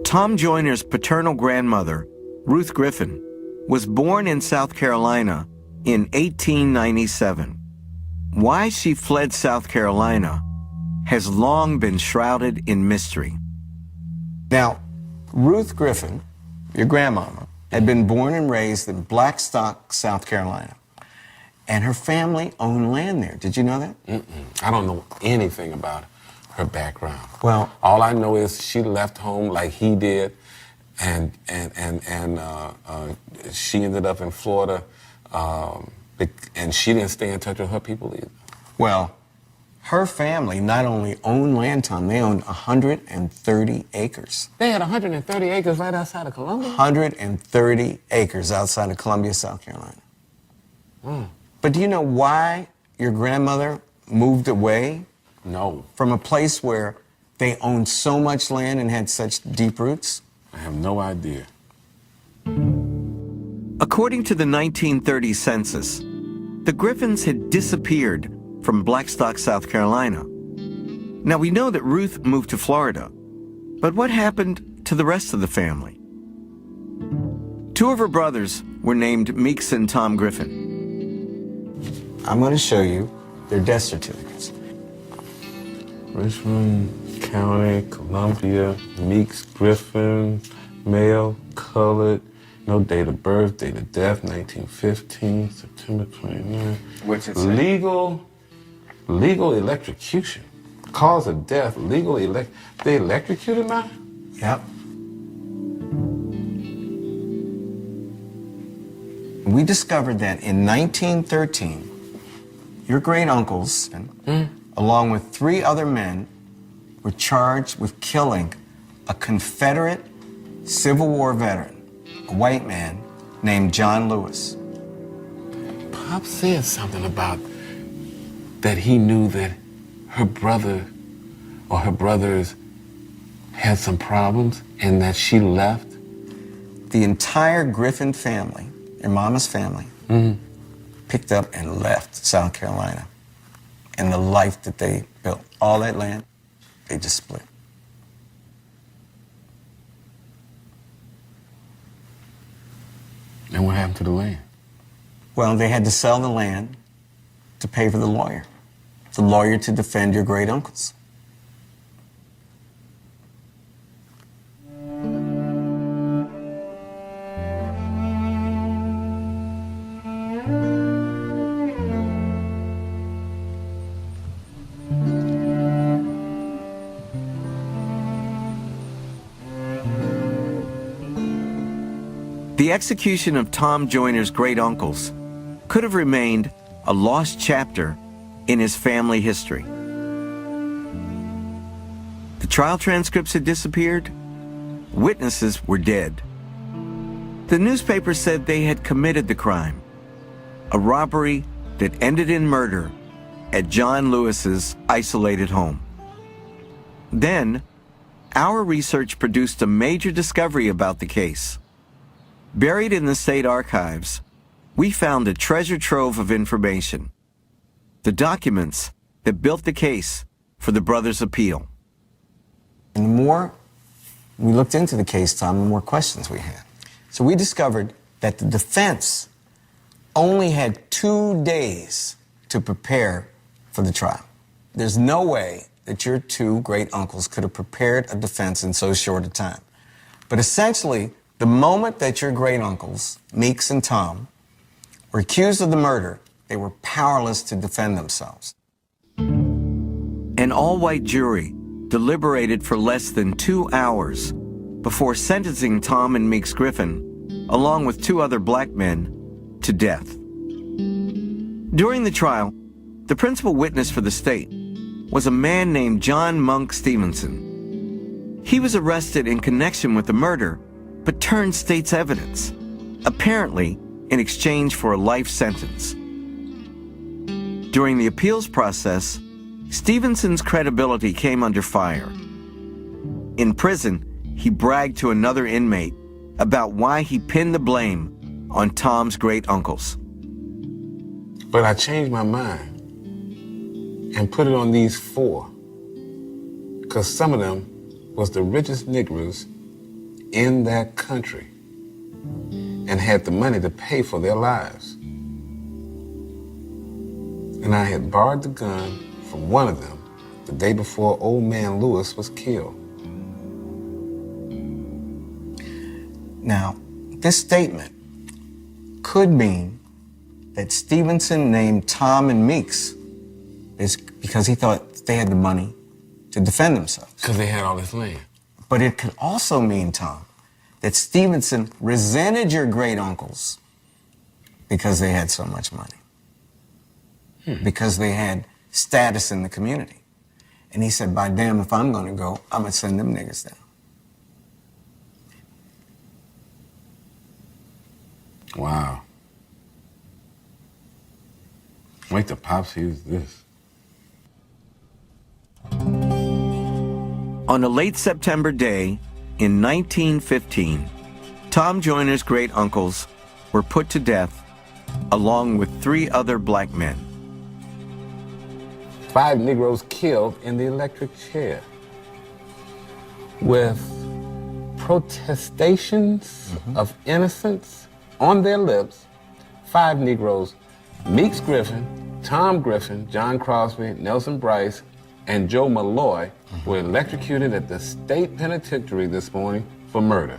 Tom Joyner's paternal grandmother, Ruth Griffin, was born in South Carolina in 1897. Why she fled South Carolina has long been shrouded in mystery. Now, Ruth Griffin, your grandmama, had been born and raised in Blackstock, South Carolina. And her family owned land there. Did you know that? I don't know anything about her background. Well, all I know is she left home like he did, and she ended up in Florida, and she didn't stay in touch with her people either. Well, her family not only owned land, Tom, they owned 130 acres. They had 130 acres right outside of Columbia? 130 acres outside of Columbia, South Carolina. But do you know why your grandmother moved away? No. From a place where they owned so much land and had such deep roots? I have no idea. According to the 1930 census, the Griffins had disappeared from Blackstock, South Carolina. Now, we know that Ruth moved to Florida, but what happened to the rest of the family? Two of her brothers were named Meeks and Tom Griffin. I'm going to show you their death certificates. Richmond County, Columbia, Meeks Griffin, male, colored, no date of birth, date of death, 1915, September 29. What's it say? Legal electrocution. Cause of death, they electrocuted now? Yep. We discovered that in 1913, your great-uncles, along with 3 other men, were charged with killing a Confederate Civil War veteran, a white man named John Lewis. Pop said something about that he knew that her brother or her brothers had some problems and that she left. The entire Griffin family, your mama's family, picked up and left South Carolina. And the life that they built, all that land, they just split. And what happened to the land? Well, they had to sell the land to pay for the lawyer to defend your great-uncles. The execution of Tom Joyner's great-uncles could have remained a lost chapter in his family history. The trial transcripts had disappeared. Witnesses were dead. The newspaper said they had committed the crime, a robbery that ended in murder at John Lewis's isolated home. Then, our research produced a major discovery about the case. Buried in the state archives, we found a treasure trove of information, the documents that built the case for the brothers' appeal. And the more we looked into the case, Tom, the more questions we had. So we discovered that the defense only had 2 days to prepare for the trial. There's no way that your 2 great-uncles could have prepared a defense in so short a time. But essentially, the moment that your great-uncles, Meeks and Tom, were accused of the murder, they were powerless to defend themselves. An all-white jury deliberated for less than 2 hours before sentencing Tom and Meeks Griffin, along with 2 other black men, to death. During the trial, the principal witness for the state was a man named John Monk Stevenson. He was arrested in connection with the murder, but turned state's evidence, apparently in exchange for a life sentence. During the appeals process, Stevenson's credibility came under fire. In prison, he bragged to another inmate about why he pinned the blame on Tom's great-uncles. But I changed my mind and put it on these 4, because some of them was the richest Negroes in that country and had the money to pay for their lives. And I had borrowed the gun from one of them the day before old man Lewis was killed. Now, this statement could mean that Stevenson named Tom and Meeks is because he thought they had the money to defend themselves. Because they had all this land. But it could also mean, Tom, that Stevenson resented your great-uncles because they had so much money. Because they had status in the community. And he said, by damn, if I'm gonna go, I'm gonna send them niggas down. Wow. Wait till Pops hears this. On a late September day in 1915, Tom Joyner's great uncles were put to death along with 3 other black men. 5 Negroes killed in the electric chair with protestations of innocence on their lips. 5 Negroes, Meeks Griffin, Tom Griffin, John Crosby, Nelson Bryce, and Joe Malloy were electrocuted at the state penitentiary this morning for murder.